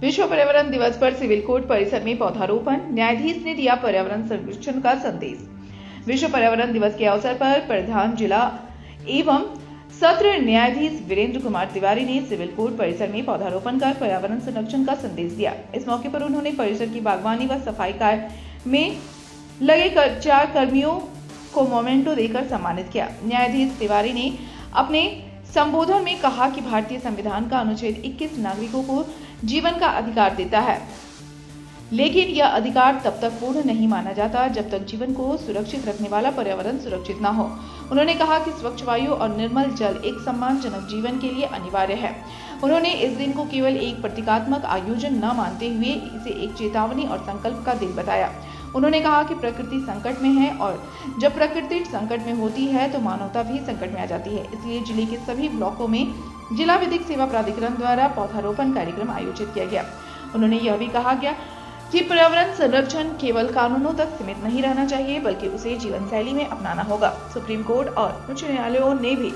विश्व पर्यावरण दिवस पर सिविल कोर्ट परिसर में पौधारोपण, न्यायाधीश ने दिया पर्यावरण संरक्षण का संदेश। विश्व पर्यावरण दिवस के अवसर पर प्रधान जिला एवं सत्र न्यायाधीश वीरेंद्र कुमार तिवारी ने सिविल कोर्ट परिसर में पौधारोपण कर पर्यावरण संरक्षण का संदेश दिया। इस मौके पर उन्होंने परिसर की बागवानी व सफाई कार्य में लगे 4 कर्मियों को मोमेंटो देकर सम्मानित किया। न्यायाधीश तिवारी ने अपने संबोधन में कहा कि भारतीय संविधान का अनुच्छेद 21 नागरिकों को जीवन का अधिकार देता है, लेकिन यह अधिकार तब तक पूर्ण नहीं माना जाता जब तक जीवन को सुरक्षित रखने वाला पर्यावरण सुरक्षित न हो। उन्होंने कहा कि स्वच्छ वायु और निर्मल जल एक सम्मानजनक जीवन के लिए अनिवार्य है। उन्होंने इस दिन को केवल एक प्रतीकात्मक आयोजन न मानते हुए इसे एक चेतावनी और संकल्प का दिन बताया। उन्होंने कहा कि प्रकृति संकट में है और जब प्रकृति संकट में होती है तो मानवता भी संकट में आ जाती है। इसलिए जिले के सभी ब्लॉकों में जिला विधिक सेवा प्राधिकरण द्वारा पौधारोपण कार्यक्रम आयोजित किया गया। उन्होंने यह भी कहा गया कि पर्यावरण संरक्षण केवल कानूनों तक सीमित नहीं रहना चाहिए, बल्कि उसे जीवन शैली में अपनाना होगा। सुप्रीम कोर्ट और उच्च न्यायालयों ने भी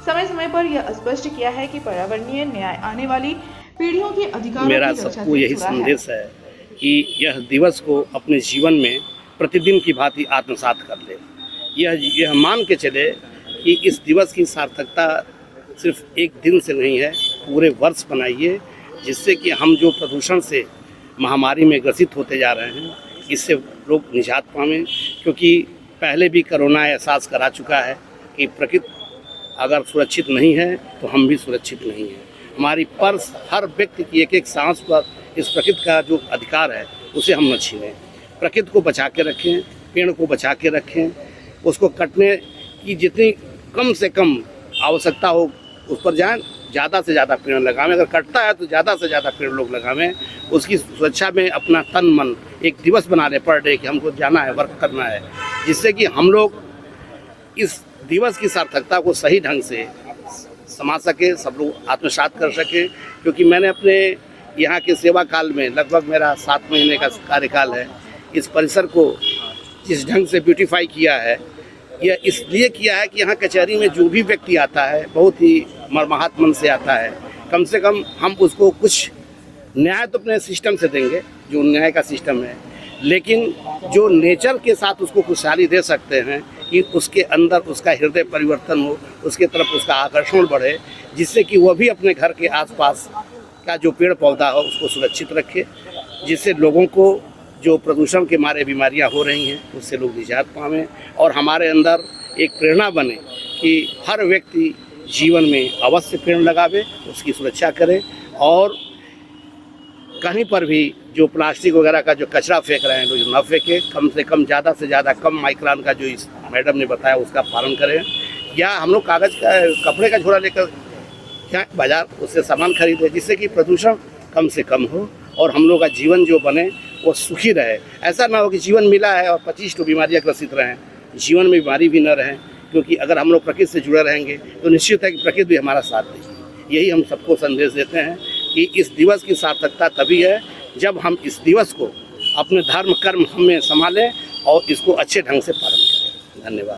समय समय पर यह स्पष्ट किया है कि पर्यावरणीय न्याय आने वाली पीढ़ियों के अधिकारों मेरा सबको यही संदेश है कि यह दिवस को अपने जीवन में प्रतिदिन की भांति आत्मसात कर ले। यह मान के चले कि इस दिवस की सार्थकता सिर्फ एक दिन से नहीं है, पूरे वर्ष बनाइए, जिससे कि हम जो प्रदूषण से महामारी में ग्रसित होते जा रहे हैं इससे लोग निजात पावें। क्योंकि पहले भी कोरोना एहसास करा चुका है कि प्रकृति अगर सुरक्षित नहीं है तो हम भी सुरक्षित नहीं हैं। हमारी पर्स हर व्यक्ति की एक एक सांस पर इस प्रकृति का जो अधिकार है उसे हम न छीनें। प्रकृति को बचा के रखें, पेड़ को बचा के रखें, उसको कटने की जितनी कम से कम आवश्यकता हो उस पर जाएं, ज़्यादा से ज़्यादा पेड़ लगावें। अगर कटता है तो ज़्यादा से ज़्यादा पेड़ लोग लगावें। उसकी सुरक्षा में अपना तन मन एक दिवस बना लें पर डे कि हमको जाना है, वर्क करना है, जिससे कि हम लोग इस दिवस की सार्थकता को सही ढंग से समझ सके, सब लोग आत्मसात कर सके। क्योंकि मैंने अपने यहाँ के सेवा काल में लगभग मेरा 7 महीने का कार्यकाल है, इस परिसर को जिस ढंग से ब्यूटीफाई किया है, यह इसलिए किया है कि यहाँ कचहरी में जो भी व्यक्ति आता है बहुत ही मर्माहत मन से आता है। कम से कम हम उसको कुछ न्याय तो अपने सिस्टम से देंगे, जो न्याय का सिस्टम है, लेकिन जो नेचर के साथ उसको खुशहाली दे सकते हैं कि उसके अंदर उसका हृदय परिवर्तन हो, उसके तरफ उसका आकर्षण बढ़े, जिससे कि वह भी अपने घर के आसपास का जो पेड़ पौधा हो उसको सुरक्षित रखे, जिससे लोगों को जो प्रदूषण के मारे बीमारियां हो रही हैं उससे लोग निजात पावें और हमारे अंदर एक प्रेरणा बने कि हर व्यक्ति जीवन में अवश्य पेड़ लगावे, उसकी सुरक्षा करे और कहीं पर भी जो प्लास्टिक वगैरह का जो कचरा फेंक रहे हैं लोग न फेंके। कम से कम ज़्यादा से ज़्यादा कम माइक्रोन का जो इस मैडम ने बताया उसका पालन करें, या हम लोग कागज़ का कपड़े का झोला लेकर क्या बाजार उससे सामान खरीदें, जिससे कि प्रदूषण कम से कम हो और हम लोग का जीवन जो बने वो सुखी रहे। ऐसा ना हो कि जीवन मिला है और 25 तो बीमारियाँ ग्रसित रहें, जीवन में बीमारी भी न रहें। क्योंकि अगर हम लोग प्रकृति से जुड़े रहेंगे तो निश्चित है कि प्रकृति भी हमारा साथ देगी। यही हम सबको संदेश देते हैं कि इस दिवस की सार्थकता तभी है जब हम इस दिवस को अपने धर्म कर्म हमें संभालें और इसको अच्छे ढंग से पालन करें। धन्यवाद।